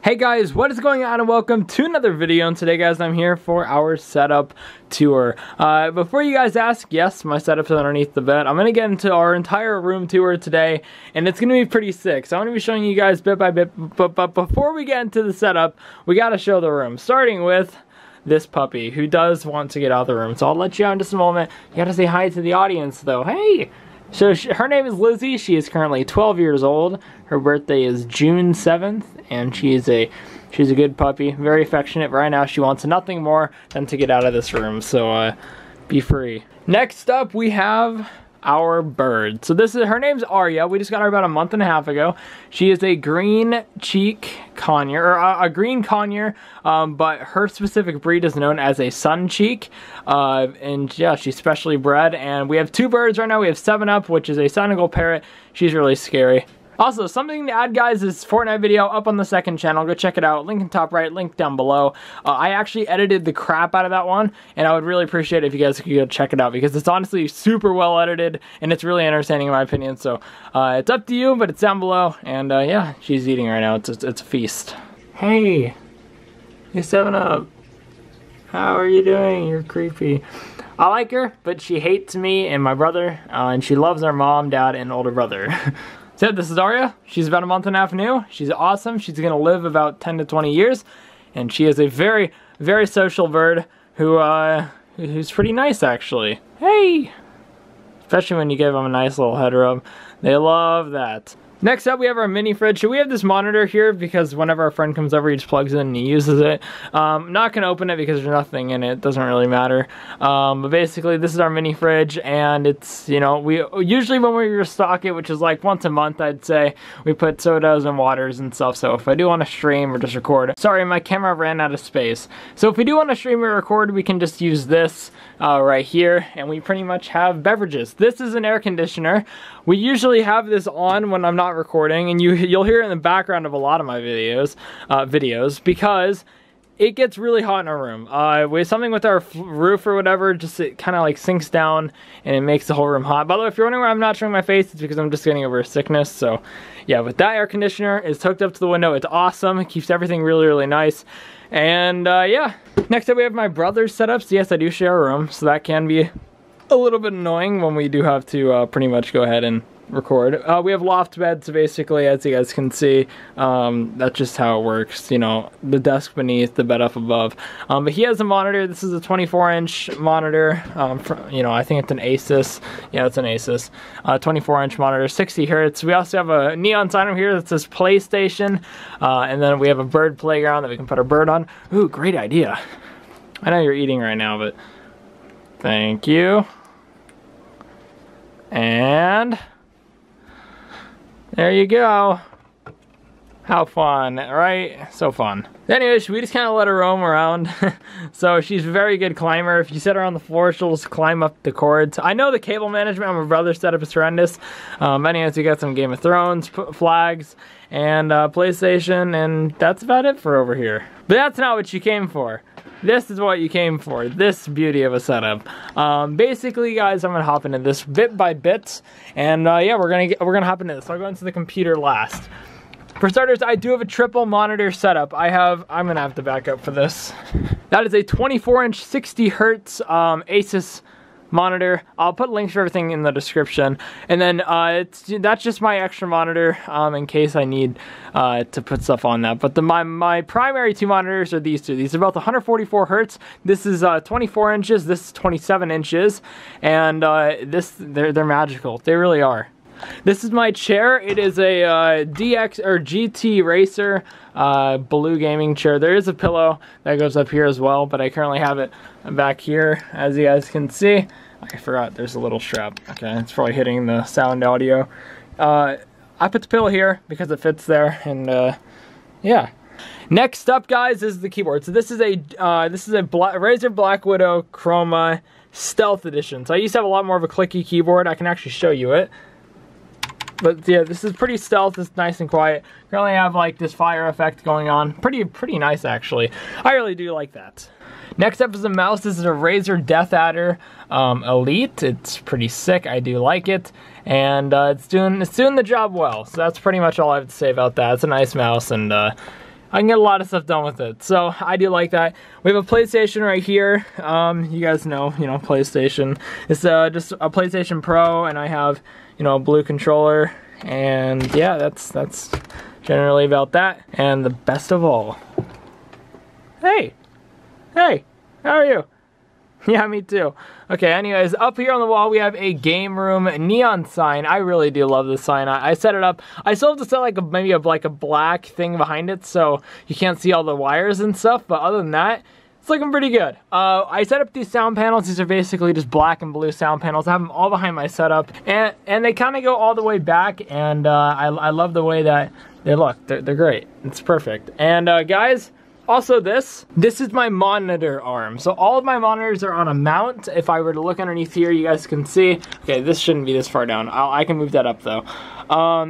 Hey guys, what is going on and welcome to another video, and today guys I'm here for our setup tour. Before you guys ask, yes, my setup's underneath the bed. I'm going to get into our entire room tour today, and it's going to be pretty sick. So I'm going to be showing you guys bit by bit, but before we get into the setup, we got to show the room, starting with this puppy who does want to get out of the room. So I'll let you out in just a moment. You got to say hi to the audience though. Hey! So her name is Lizzie. She is currently 12 years old. Her birthday is June 7th, and she's a good puppy, very affectionate. Right now she wants nothing more than to get out of this room, so be free. Next up we have our bird. So her name's Arya. We just got her about a month and a half ago. She is a green cheek conure, or a green conure, but her specific breed is known as a sun cheek. And yeah, she's specially bred. And we have two birds right now. We have 7-Up, which is a Senegal parrot. She's really scary. Also, something to add, guys, is Fortnite video up on the second channel. Go check it out. Link in top right, link down below. I actually edited the crap out of that one, and I would really appreciate it if you guys could go check it out, because it's honestly super well edited, and it's really entertaining in my opinion. So it's up to you, but it's down below. And yeah, she's eating right now. It's a feast. Hey, you 7-Up. How are you doing? You're creepy. I like her, but she hates me and my brother, and she loves our mom, dad, and older brother. So this is Arya. She's about a month and a half new. She's awesome. She's gonna live about 10 to 20 years, and she is a very, very social bird who's pretty nice actually. Hey! Especially when you give them a nice little head rub. They love that. Next up we have our mini fridge. So we have this monitor here because whenever our friend comes over he just plugs in and he uses it. I'm not going to open it because there's nothing in it. It doesn't really matter. But basically this is our mini fridge, and it's, you know, we usually when we restock it, which is like once a month I'd say, we put sodas and waters and stuff. So if I do want to stream or just record, sorry my camera ran out of space. So if we do want to stream or record, we can just use this right here, and we pretty much have beverages. This is an air conditioner. We usually have this on when I'm not recording, and you'll hear it in the background of a lot of my videos because it gets really hot in our room. With something with our roof or whatever, just it kind of like sinks down and it makes the whole room hot. By the way, if you're wondering why I'm not showing my face, it's because I'm just getting over a sickness. So yeah, but that air conditioner is hooked up to the window. It's awesome. It keeps everything really, really nice. And yeah, next up we have my brother's setups. Yes, I do share a room, so that can be a little bit annoying when we do have to pretty much go ahead and record. We have loft beds, basically, as you guys can see. That's just how it works, you know, the desk beneath, the bed up above. But he has a monitor. This is a 24-inch monitor. You know, I think it's an Asus. Yeah, it's an Asus. 24-inch monitor, 60 hertz. We also have a neon sign over here that says PlayStation. And then we have a bird playground that we can put our bird on. Ooh, great idea. I know you're eating right now, but thank you. And there you go. How fun, right? So fun. Anyways, we just kind of let her roam around. So she's a very good climber. If you set her on the floor, she'll just climb up the cords. I know the cable management on my brother's setup is horrendous. Anyways, we got some Game of Thrones flags and PlayStation, and that's about it for over here. But that's not what you came for. This is what you came for, this beauty of a setup. Basically, guys, I'm gonna hop into this bit by bit, and yeah, we're gonna hop into this. I'll go into the computer last. For starters, I do have a triple monitor setup. I'm gonna have to back up for this. That is a 24-inch, 60 hertz Asus monitor. I'll put links for everything in the description, and then that's just my extra monitor in case I need to put stuff on that. But my primary two monitors are these two. These are both 144 hertz. This is 24 inches. This is 27 inches, and they're magical. They really are. This is my chair. It is a GTRacer Blue gaming chair. There is a pillow that goes up here as well, but I currently have it back here, as you guys can see. I forgot there's a little strap. Okay, it's probably hitting the sound audio. I put the pillow here because it fits there, and yeah. Next up, guys, is the keyboard. So this is a Razer Black Widow Chroma Stealth Edition. So I used to have a lot more of a clicky keyboard. I can actually show you it. But yeah, this is pretty stealth. It's nice and quiet. Currently I have like this fire effect going on. Pretty nice actually. I really do like that. Next up is a mouse. This is a Razer Death Adder Elite. It's pretty sick. I do like it, and it's doing the job well. So that's pretty much all I have to say about that. It's a nice mouse, and I can get a lot of stuff done with it, so I do like that. We have a PlayStation right here. You guys know, PlayStation. It's just a PlayStation Pro, and I have, a blue controller, and yeah, that's generally about that. And the best of all, hey, how are you? Yeah, me too. Okay, anyways, up here on the wall we have a game room neon sign. I really do love this sign. I set it up. I still have to set like maybe a black thing behind it so you can't see all the wires and stuff, but other than that, it's looking pretty good. I set up these sound panels. These are basically just black and blue sound panels. I have them all behind my setup, and they kind of go all the way back, and I love the way that they look. They're great. It's perfect. And guys, also this is my monitor arm. So all of my monitors are on a mount. If I were to look underneath here, you guys can see. Okay, this shouldn't be this far down. I can move that up though.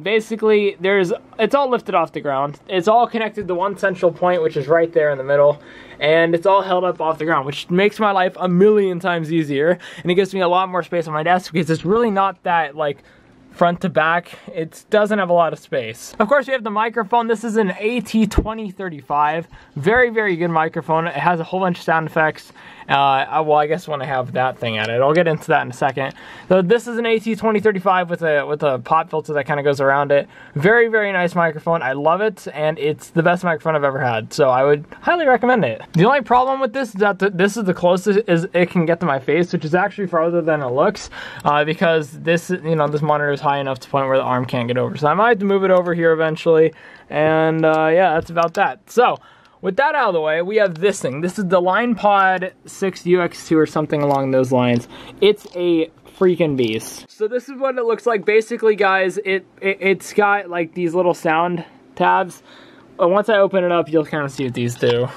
Basically, it's all lifted off the ground. It's all connected to one central point, which is right there in the middle. And it's all held up off the ground, which makes my life a million times easier. And it gives me a lot more space on my desk because it's really not that like front to back. It doesn't have a lot of space. Of course, we have the microphone. This is an AT2035. Very, very good microphone. It has a whole bunch of sound effects. Well, I guess when I have that thing at it. I'll get into that in a second. So this is an AT2035 with a pop filter that kind of goes around it. Very, very nice microphone. I love it, and it's the best microphone I've ever had. So I would highly recommend it. The only problem with this is that this is the closest it can get to my face, which is actually farther than it looks, because this monitor is high enough to the point where the arm can't get over. So I might have to move it over here eventually. And yeah, that's about that. So with that out of the way, we have this thing. This is the LinePod 6 UX2 or something along those lines. It's a freaking beast. So this is what it looks like. Basically, guys, it's got like these little sound tabs. Once I open it up, you'll kind of see what these do.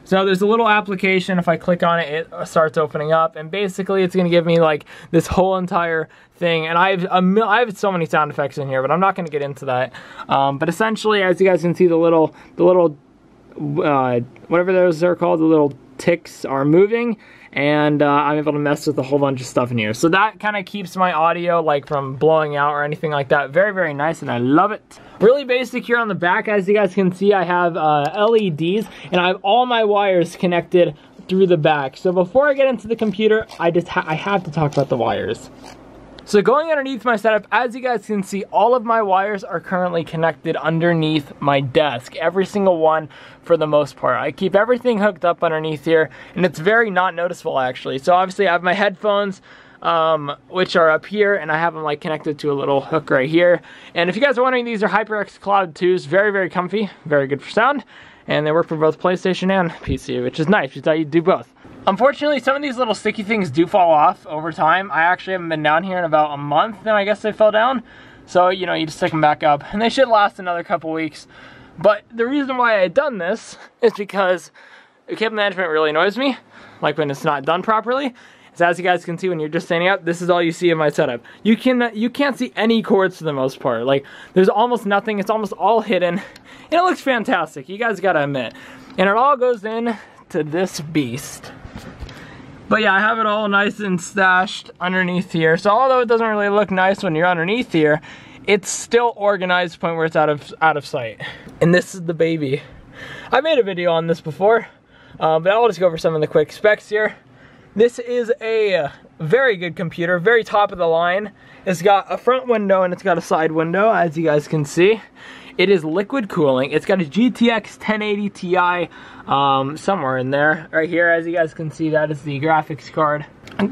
So there's a little application. If I click on it, it starts opening up, and basically it's going to give me like this whole entire thing. And I have so many sound effects in here, but I'm not going to get into that. But essentially, as you guys can see, the little whatever those are called, the little ticks are moving, and I'm able to mess with a whole bunch of stuff in here. So that kind of keeps my audio like from blowing out or anything like that. Very, very nice, and I love it. Really basic here on the back. As you guys can see, I have LEDs, and I have all my wires connected through the back. So before I get into the computer, I have to talk about the wires. So going underneath my setup, as you guys can see, all of my wires are currently connected underneath my desk. Every single one for the most part. I keep everything hooked up underneath here, and it's very not noticeable actually. So obviously I have my headphones, which are up here, and I have them like connected to a little hook right here. And if you guys are wondering, these are Hyperx Cloud 2s. Very, very comfy, very good for sound, and they work for both PlayStation and PC, which is nice. You thought you'd do both. Unfortunately, some of these little sticky things do fall off over time. I actually haven't been down here in about a month, and I guess they fell down. So, you just stick them back up, and they should last another couple weeks. But the reason why I had done this is because cable management really annoys me, like when it's not done properly. So as you guys can see, when you're just standing up, this is all you see in my setup. You can't see any cords for the most part. Like, there's almost nothing. It's almost all hidden, and it looks fantastic. You guys gotta admit. And it all goes in to this beast. But yeah, I have it all nice and stashed underneath here. So although it doesn't really look nice when you're underneath here, it's still organized to the point where it's out of sight. And this is the baby. I made a video on this before, but I'll just go over some of the quick specs here. This is a very good computer, very top of the line. It's got a front window and it's got a side window, as you guys can see. It is liquid cooling. It's got a GTX 1080 Ti somewhere in there. Right here, as you guys can see, that is the graphics card.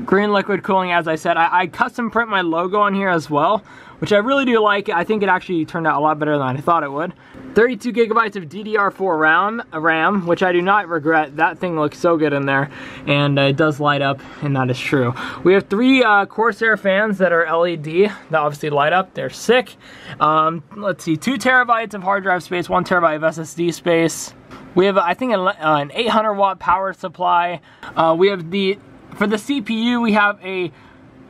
Green liquid cooling, as I said. I custom print my logo on here as well, which I really do like. I think it actually turned out a lot better than I thought it would. 32 gigabytes of DDR4 RAM, which I do not regret. That thing looks so good in there, and it does light up, and that is true. We have 3 Corsair fans that are LED that obviously light up. They're sick. Let's see, 2 terabytes of hard drive space, 1 terabyte of SSD space. We have, I think, an 800 watt power supply. We have for the CPU, we have a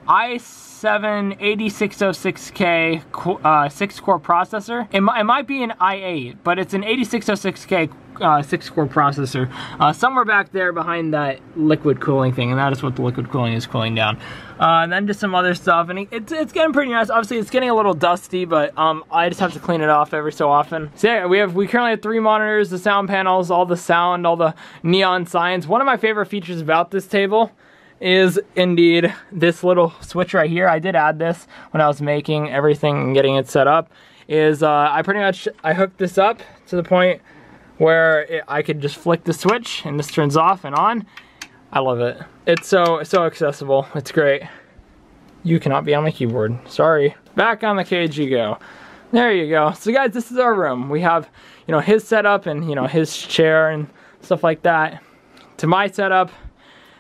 i7-8606K 6-core processor. It might be an i8, but it's an 8606K 6-core processor somewhere back there behind that liquid cooling thing, and that is what the liquid cooling is cooling down. And then just some other stuff, and it's getting pretty nice. Obviously it's getting a little dusty, but I just have to clean it off every so often. So yeah, we currently have 3 monitors, the sound panels, all the sound, all the neon signs. One of my favorite features about this table is indeed this little switch right here. I did add this when I was making everything and getting it set up. I hooked this up to the point where I could just flick the switch and this turns off and on. I love it. It's so accessible. It's great. You cannot be on my keyboard. Sorry. Back on the cage you go. There you go. So guys, this is our room. We have, you know, his setup and, you know, his chair and stuff like that. To my setup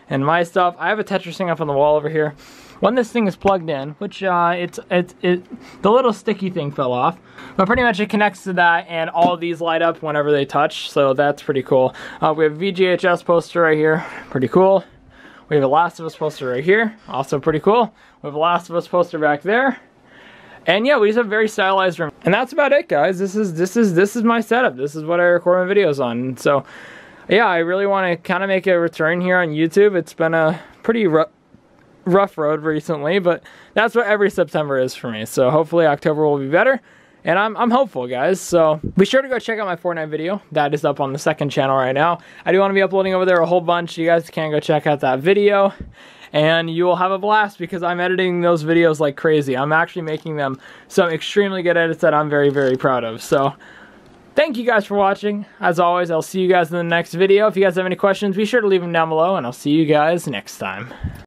and my stuff. I have a Tetris thing up on the wall over here. When this thing is plugged in, which the little sticky thing fell off, but pretty much it connects to that, and all of these light up whenever they touch, so that's pretty cool. We have a VGHS poster right here, pretty cool. We have a Last of Us poster right here, also pretty cool. We have a Last of Us poster back there, and yeah, we just have a very stylized room. And that's about it, guys. This is my setup. This is what I record my videos on. So yeah, I really want to kind of make a return here on YouTube. It's been a pretty rough road recently, but that's what every September is for me. So hopefully October will be better, and I'm hopeful, guys. So be sure to go check out my Fortnite video. That is up on the 2nd channel right now. I do want to be uploading over there a whole bunch. You guys can go check out that video, and you will have a blast because I'm editing those videos like crazy. I'm actually making them some extremely good edits that I'm very, very proud of. So thank you guys for watching. As always, I'll see you guys in the next video. If you guys have any questions, be sure to leave them down below, and I'll see you guys next time.